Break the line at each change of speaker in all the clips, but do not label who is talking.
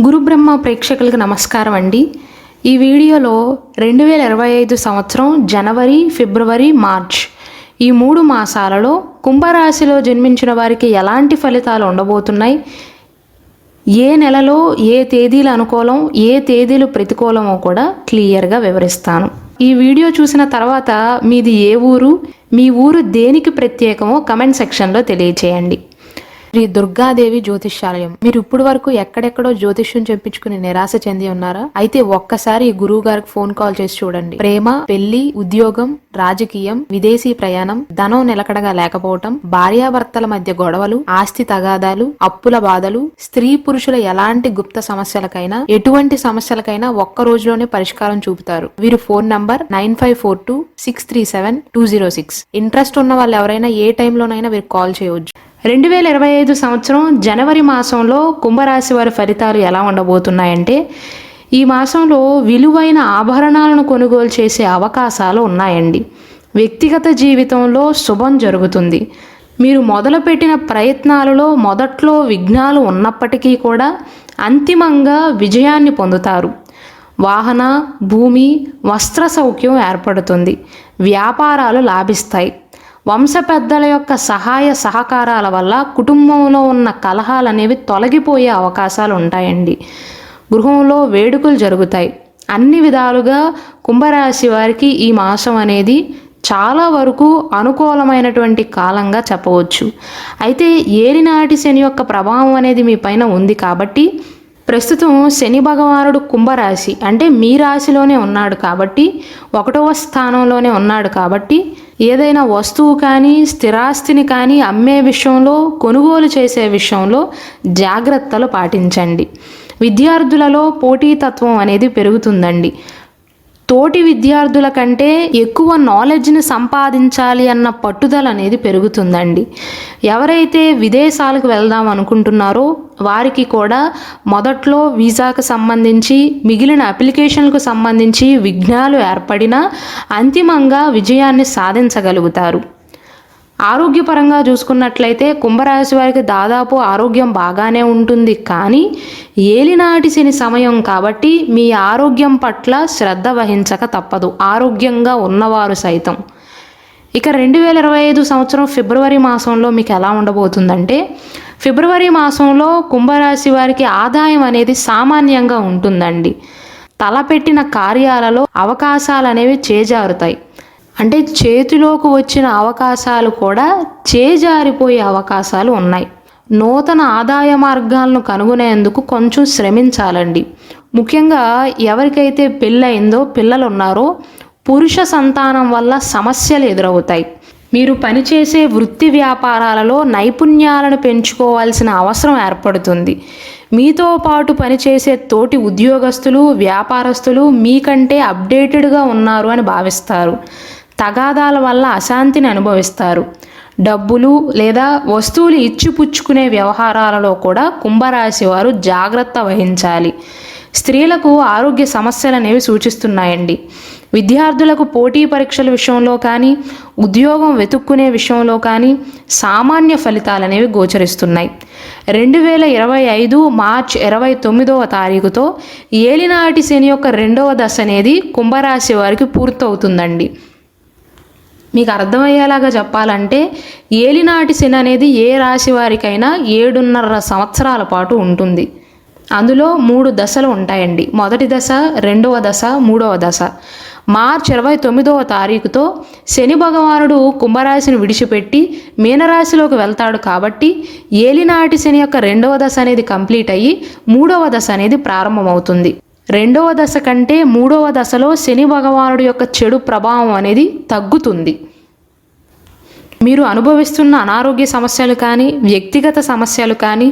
గురు బ్రహ్మ ప్రేక్షకులకు నమస్కారం అండి. ఈ వీడియోలో 2025 సంవత్సరం జనవరి, ఫిబ్రవరి, మార్చ్ ఈ 3 మాసాలలో కుంభరాశిలో జన్మించిన వారికి ఎలాంటి ఫలితాలు ఉండబోతున్నాయి, ఏ నెలలో ఏ తేదీలు అనుకూలం, ఏ తేదీలు ప్రతికూలమో కూడా క్లియర్గా వివరిస్తాను. ఈ వీడియో చూసిన తర్వాత మీది ఏ ఊరు, మీ ఊరు దేనికి ప్రత్యేకమో కమెంట్ సెక్షన్లో తెలియచేయండి. శ్రీ దుర్గాదేవి జ్యోతిష్యాలయం. మీరు ఇప్పుడు వరకు ఎక్కడెక్కడో జ్యోతిష్యం చెప్పించుకుని నిరాశ చెంది ఉన్నారా? అయితే ఒక్కసారి గురువు గారికి ఫోన్ కాల్ చేసి చూడండి. ప్రేమ, పెళ్లి, ఉద్యోగం, రాజకీయం, విదేశీ ప్రయాణం, ధనం నిలకడగా లేకపోవటం, భార్యాభర్తల మధ్య గొడవలు, ఆస్తి తగాదాలు, అప్పుల బాధలు, స్త్రీ పురుషుల ఎలాంటి గుప్త సమస్యలకైనా, ఎటువంటి సమస్యలకైనా ఒక్క రోజులోనే పరిష్కారం చూపుతారు. వీరు ఫోన్ నంబర్ 9542637206. ఇంట్రెస్ట్ ఉన్న వాళ్ళు ఎవరైనా ఏ టైంలోనైనా వీరికి కాల్ చేయవచ్చు. 2025 సంవత్సరం జనవరి మాసంలో కుంభరాశి వారి ఫలితాలు ఎలా ఉండబోతున్నాయంటే, ఈ మాసంలో విలువైన ఆభరణాలను కొనుగోలు చేసే అవకాశాలు ఉన్నాయండి. వ్యక్తిగత జీవితంలో శుభం జరుగుతుంది. మీరు మొదలుపెట్టిన ప్రయత్నాలలో మొదట్లో విఘ్నాలు ఉన్నప్పటికీ కూడా అంతిమంగా విజయాన్ని పొందుతారు. వాహన, భూమి, వస్త్ర సౌఖ్యం ఏర్పడుతుంది. వ్యాపారాలు లాభిస్తాయి. వంశ పెద్దల యొక్క సహాయ సహకారాల వల్ల కుటుంబంలో ఉన్న కలహాలు అనేవి తొలగిపోయే అవకాశాలు ఉంటాయండి. గృహంలో వేడుకలు జరుగుతాయి. అన్ని విధాలుగా కుంభరాశి వారికి ఈ మాసం అనేది చాలా వరకు అనుకూలమైనటువంటి కాలంగా చెప్పవచ్చు. అయితే ఏలినాటి శని యొక్క ప్రభావం అనేది మీ పైన ఉంది కాబట్టి, ప్రస్తుతం శని భగవానుడు కుంభరాశి అంటే మీ రాశిలోనే ఉన్నాడు కాబట్టి, 1వ స్థానంలోనే ఉన్నాడు కాబట్టి, ఏదైనా వస్తువు కానీ స్థిరాస్తిని కానీ అమ్మే విషయంలో, కొనుగోలు చేసే విషయంలో జాగ్రత్తలు పాటించండి. విద్యార్థులలో పోటీతత్వం అనేది పెరుగుతుందండి. తోటి విద్యార్థుల కంటే ఎక్కువ నాలెడ్జ్ని సంపాదించాలి అన్న పట్టుదల అనేది పెరుగుతుందండి. ఎవరైతే విదేశాలకు వెళ్దాం అనుకుంటున్నారో వారికి కూడా మొదట్లో వీసాకు సంబంధించి, మిగిలిన అప్లికేషన్లకు సంబంధించి విఘ్నాలు ఏర్పడినా అంతిమంగా విజయాన్ని సాధించగలుగుతారు. ఆరోగ్యపరంగా చూసుకున్నట్లయితే కుంభరాశి వారికి దాదాపు ఆరోగ్యం బాగానే ఉంటుంది. కానీ ఏలినాటి శని సమయం కాబట్టి మీ ఆరోగ్యం పట్ల శ్రద్ధ వహించక తప్పదు, ఆరోగ్యంగా ఉన్నవారు సైతం. ఇక 2025 సంవత్సరం ఫిబ్రవరి మాసంలో మీకు ఎలా ఉండబోతుందంటే, ఫిబ్రవరి మాసంలో కుంభరాశి వారికి ఆదాయం అనేది సామాన్యంగా ఉంటుందండి. తలపెట్టిన కార్యాలలో అవకాశాలు అనేవి చేజారుతాయి. అంటే చేతిలోకి వచ్చిన అవకాశాలు కూడా చేజారిపోయే అవకాశాలు ఉన్నాయి. నూతన ఆదాయ మార్గాలను కనుగొనేందుకు కొంచెం శ్రమించాలండి. ముఖ్యంగా ఎవరికైతే పెళ్ళయిందో, పిల్లలు ఉన్నారో, పురుష సంతానం వల్ల సమస్యలు ఎదురవుతాయి. మీరు పనిచేసే వృత్తి వ్యాపారాలలో నైపుణ్యాలను పెంచుకోవాల్సిన అవసరం ఏర్పడుతుంది. మీతో పాటు పనిచేసే తోటి ఉద్యోగస్తులు, వ్యాపారస్తులు మీకంటే అప్డేటెడ్గా ఉన్నారు అని భావిస్తారు. తగాదాల వల్ల అశాంతిని అనుభవిస్తారు. డబ్బులు లేదా వస్తువులు ఇచ్చిపుచ్చుకునే వ్యవహారాలలో కూడా కుంభరాశి వారు జాగ్రత్త వహించాలి. స్త్రీలకు ఆరోగ్య సమస్యలు అనేవి సూచిస్తున్నాయండి. విద్యార్థులకు పోటీ పరీక్షల విషయంలో కానీ, ఉద్యోగం వెతుక్కునే విషయంలో కానీ సామాన్య ఫలితాలు అనేవి గోచరిస్తున్నాయి. 2025 మార్చి 29వ తారీఖుతో ఏలినాటి శని యొక్క 2వ దశ అనేది కుంభరాశి వారికి పూర్తవుతుందండి. మీకు అర్థమయ్యేలాగా చెప్పాలంటే, ఏలినాటి శని అనేది ఏ రాశి వారికైనా 7.5 సంవత్సరాల పాటు ఉంటుంది. అందులో 3 దశలు ఉంటాయండి. మొదటి దశ, 2వ దశ, 3వ దశ. మార్చి 29వ తారీఖుతో శని భగవానుడు కుంభరాశిని విడిచిపెట్టి మీనరాశిలోకి వెళ్తాడు కాబట్టి ఏలినాటి శని యొక్క 2వ దశ అనేది కంప్లీట్ అయ్యి 3వ దశ అనేది ప్రారంభమవుతుంది. 2వ దశ కంటే 3వ దశలో శని భగవానుడి యొక్క చెడు ప్రభావం అనేది తగ్గుతుంది. మీరు అనుభవిస్తున్న అనారోగ్య సమస్యలు కానీ, వ్యక్తిగత సమస్యలు కానీ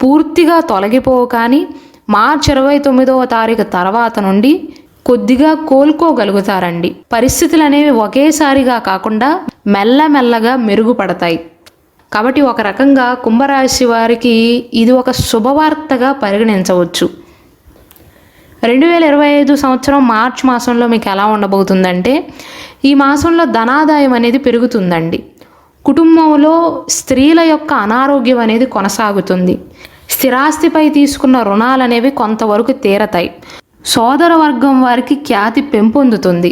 పూర్తిగా తొలగిపోవు. కానీ మార్చి 29వ తారీఖు తర్వాత నుండి కొద్దిగా కోలుకోగలుగుతారండి. పరిస్థితులు అనేవి ఒకేసారిగా కాకుండా మెల్లమెల్లగా మెరుగుపడతాయి. కాబట్టి ఒక రకంగా కుంభరాశి వారికి ఇది ఒక శుభవార్తగా పరిగణించవచ్చు. 2025 సంవత్సరం మార్చి మాసంలో మీకు ఎలా ఉండబోతుందంటే, ఈ మాసంలో ధనాదాయం అనేది పెరుగుతుందండి. కుటుంబంలో స్త్రీల యొక్క అనారోగ్యం అనేది కొనసాగుతుంది. స్థిరాస్తిపై తీసుకున్న రుణాలు అనేవి కొంతవరకు తీరతాయి. సోదర వర్గం వారికి ఖ్యాతి పెంపొందుతుంది.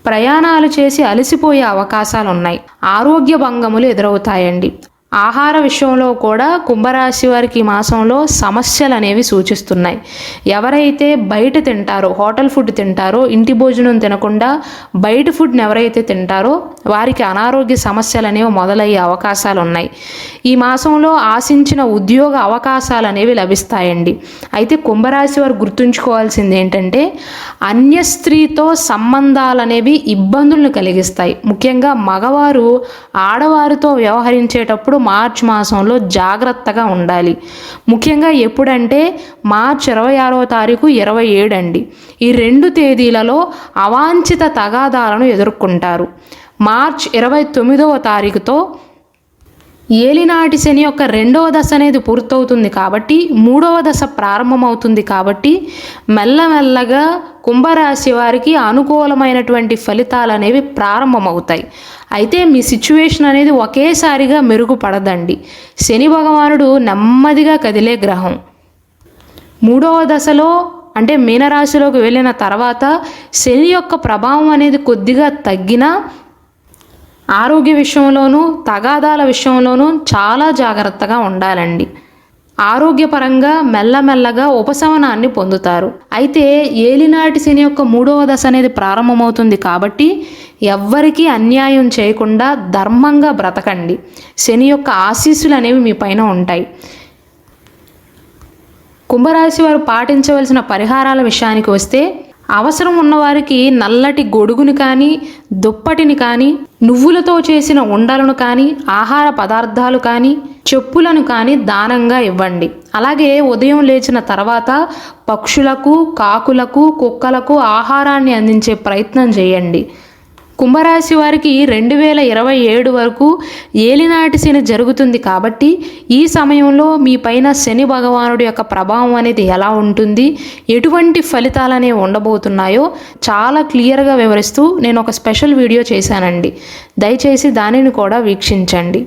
ప్రయాణాలు చేసి అలసిపోయే అవకాశాలు ఉన్నాయి. ఆరోగ్య భంగములు ఎదురవుతాయండి. ఆహార విషయంలో కూడా కుంభరాశి వారికి ఈ మాసంలో సమస్యలు అనేవి సూచిస్తున్నాయి. ఎవరైతే బయట తింటారో, హోటల్ ఫుడ్ తింటారో, ఇంటి భోజనం తినకుండా బయట ఫుడ్ని ఎవరైతే తింటారో వారికి అనారోగ్య సమస్యలు అనేవి మొదలయ్యే అవకాశాలు ఉన్నాయి. ఈ మాసంలో ఆశించిన ఉద్యోగ అవకాశాలు అనేవి లభిస్తాయండి. అయితే కుంభరాశి వారు గుర్తుంచుకోవాల్సింది ఏంటంటే అన్య స్త్రీతో సంబంధాలు అనేవి ఇబ్బందులను కలిగిస్తాయి. ముఖ్యంగా మగవారు ఆడవారితో వ్యవహరించేటప్పుడు మార్చి మాసంలో జాగ్రత్తగా ఉండాలి. ముఖ్యంగా ఎప్పుడంటే మార్చి 26వ తారీఖు 27 అండి. ఈ 2 తేదీలలో అవాంఛిత తగాదాలను ఎదుర్కొంటారు. మార్చి 29వ తారీఖుతో ఏలినాటి శని యొక్క 2వ దశ అనేది పూర్తవుతుంది కాబట్టి 3వ దశ ప్రారంభమవుతుంది కాబట్టి మెల్లమెల్లగా కుంభరాశి వారికి అనుకూలమైనటువంటి ఫలితాలు అనేవి ప్రారంభమవుతాయి. అయితే మీ సిచ్యువేషన్ అనేది ఒకేసారిగా మెరుగుపడదండి. శని భగవానుడు నెమ్మదిగా కదిలే గ్రహం. 3వ దశలో అంటే మీనరాశిలోకి వెళ్ళిన తర్వాత శని యొక్క ప్రభావం అనేది కొద్దిగా తగ్గినా ఆరోగ్య విషయంలోనూ తగాదాల విషయంలోనూ చాలా జాగ్రత్తగా ఉండాలండి. ఆరోగ్యపరంగా మెల్లమెల్లగా ఉపశమనాన్ని పొందుతారు. అయితే ఏలినాటి శని యొక్క 3వ దశ అనేది ప్రారంభమవుతుంది కాబట్టి ఎవ్వరికీ అన్యాయం చేయకుండా ధర్మంగా బ్రతకండి. శని యొక్క ఆశీస్సులు అనేవి మీ పైన ఉంటాయి. కుంభరాశి వారు పాటించవలసిన పరిహారాల విషయానికి వస్తే అవసరం ఉన్నవారికి నల్లటి గొడుగుని కానీ, దుప్పటిని కానీ, నువ్వులతో చేసిన ఉండలను కానీ, ఆహార పదార్థాలు కానీ, చెప్పులను కానీ దానంగా ఇవ్వండి. అలాగే ఉదయం లేచిన తర్వాత పక్షులకు, కాకులకు, కుక్కలకు ఆహారాన్ని అందించే ప్రయత్నం చేయండి. కుంభరాశి వారికి 2027 వరకు ఏలినాటి శని జరుగుతుంది కాబట్టి ఈ సమయంలో మీ పైన శని భగవానుడి యొక్క ప్రభావం అనేది ఎలా ఉంటుంది, ఎటువంటి ఫలితాలు అనేవి ఉండబోతున్నాయో చాలా క్లియర్గా వివరిస్తూ నేను ఒక స్పెషల్ వీడియో చేశానండి. దయచేసి దానిని కూడా వీక్షించండి.